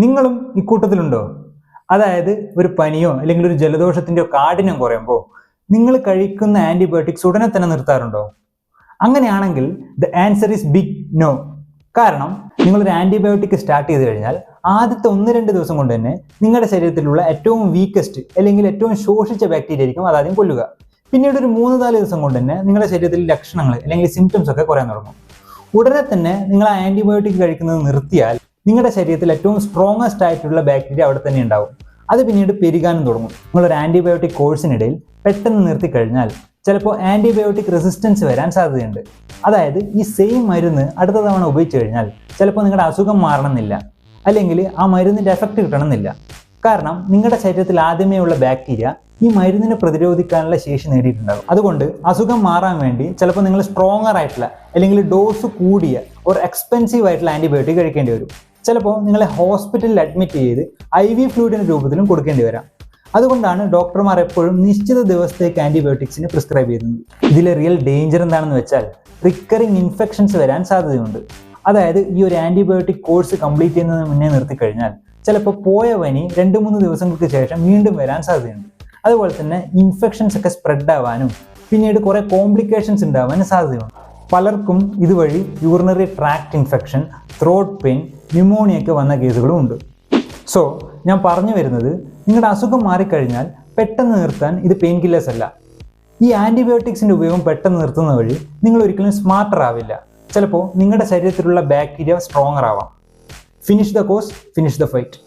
നിങ്ങളും ഇക്കൂട്ടത്തിലുണ്ടോ? അതായത് ഒരു പനിയോ അല്ലെങ്കിൽ ഒരു ജലദോഷത്തിന്റെയോ കാഠിന്യം കുറയുമ്പോൾ നിങ്ങൾ കഴിക്കുന്ന ആന്റിബയോട്ടിക്സ് ഉടനെ തന്നെ നിർത്താറുണ്ടോ? അങ്ങനെയാണെങ്കിൽ the answer is big no. കാരണം നിങ്ങളൊരു ആന്റിബയോട്ടിക് സ്റ്റാർട്ട് ചെയ്ത് കഴിഞ്ഞാൽ ആദ്യത്തെ 1-2 ദിവസം കൊണ്ട് തന്നെ നിങ്ങളുടെ ശരീരത്തിലുള്ള ഏറ്റവും വീക്കസ്റ്റ് അല്ലെങ്കിൽ ഏറ്റവും ശോഷിച്ച ബാക്ടീരിയ ആയിരിക്കും അതാദ്യം കൊല്ലുക. പിന്നീട് ഒരു 3-4 ദിവസം കൊണ്ട് തന്നെ നിങ്ങളുടെ ശരീരത്തിൽ ലക്ഷണങ്ങൾ അല്ലെങ്കിൽ സിംറ്റംസ് ഒക്കെ കുറയാൻ തുടങ്ങും. ഉടനെ തന്നെ നിങ്ങൾ ആ ആന്റിബയോട്ടിക് കഴിക്കുന്നത് നിർത്തിയാൽ നിങ്ങളുടെ ശരീരത്തിൽ ഏറ്റവും സ്ട്രോങ്ങസ്റ്റ് ആയിട്ടുള്ള ബാക്ടീരിയ അവിടെ തന്നെ ഉണ്ടാവും. അത് പിന്നീട് പെരുകാനും തുടങ്ങും. നിങ്ങളൊരു ആന്റിബയോട്ടിക് കോഴ്സിനിടയിൽ പെട്ടെന്ന് നിർത്തി കഴിഞ്ഞാൽ ചിലപ്പോൾ ആന്റിബയോട്ടിക് റെസിസ്റ്റൻസ് വരാൻ സാധ്യതയുണ്ട്. അതായത് ഈ സെയിം മരുന്ന് അടുത്ത തവണ ഉപയോഗിച്ച് കഴിഞ്ഞാൽ ചിലപ്പോൾ നിങ്ങളുടെ അസുഖം മാറണമെന്നില്ല, അല്ലെങ്കിൽ ആ മരുന്നിന്റെ എഫക്റ്റ് കിട്ടണമെന്നില്ല. കാരണം നിങ്ങളുടെ ശരീരത്തിൽ ആദ്യമേ ഉള്ള ബാക്ടീരിയ ഈ മരുന്നിനെ പ്രതിരോധിക്കാനുള്ള ശേഷി നേടിയിട്ടുണ്ടാകും. അതുകൊണ്ട് അസുഖം മാറാൻ വേണ്ടി ചിലപ്പോൾ നിങ്ങൾ സ്ട്രോങ്ങർ ആയിട്ടുള്ള അല്ലെങ്കിൽ ഡോസ് കൂടിയ ഒരു എക്സ്പെൻസീവ് ആയിട്ടുള്ള ആന്റിബയോട്ടിക് കഴിക്കേണ്ടി വരും. ചിലപ്പോൾ നിങ്ങളെ ഹോസ്പിറ്റലിൽ അഡ്മിറ്റ് ചെയ്ത് IV ഫ്ലൂയിഡിന്റെ രൂപത്തിലും കൊടുക്കേണ്ടി വരാം. അതുകൊണ്ടാണ് ഡോക്ടർമാർ എപ്പോഴും നിശ്ചിത ദിവസത്തേക്ക് ആന്റിബയോട്ടിക്സിന് പ്രിസ്ക്രൈബ് ചെയ്യുന്നത്. ഇതിലെ റിയൽ ഡേഞ്ചർ എന്താണെന്ന് വെച്ചാൽ റിക്കറിങ് ഇൻഫെക്ഷൻസ് വരാൻ സാധ്യതയുണ്ട്. അതായത് ഈ ഒരു ആന്റിബയോട്ടിക് കോഴ്സ് കംപ്ലീറ്റ് ചെയ്യുന്നതിന് മുന്നേ നിർത്തിക്കഴിഞ്ഞാൽ ചിലപ്പോൾ പോയ പനി 2-3 ദിവസങ്ങൾക്ക് ശേഷം വീണ്ടും വരാൻ സാധ്യതയുണ്ട്. അതുപോലെ തന്നെ ഇൻഫെക്ഷൻസ് ഒക്കെ സ്പ്രെഡ് ആവാനും പിന്നീട് കുറെ കോംപ്ലിക്കേഷൻസ് ഉണ്ടാവാനും സാധ്യതയുണ്ട്. പലർക്കും ഇതുവഴി urinary tract infection, throat pain, pneumonia ഒക്കെ വന്ന കേസുകളും ഉണ്ട്. സോ ഞാൻ പറഞ്ഞു വരുന്നത്, നിങ്ങളുടെ അസുഖം മാറിക്കഴിഞ്ഞാൽ പെട്ടെന്ന് നിർത്താൻ ഇത് പെയിൻ കില്ലേഴ്സ് അല്ല. ഈ ആന്റിബയോട്ടിക്സിന്റെ ഉപയോഗം പെട്ടെന്ന് നിർത്തുന്ന വഴി നിങ്ങൾ ഒരിക്കലും സ്മാർട്ടർ ആവില്ല. ചിലപ്പോൾ നിങ്ങളുടെ ശരീരത്തിലുള്ള ബാക്ടീരിയ സ്ട്രോങ്ങർ ആവാം. Finish the course, finish the fight.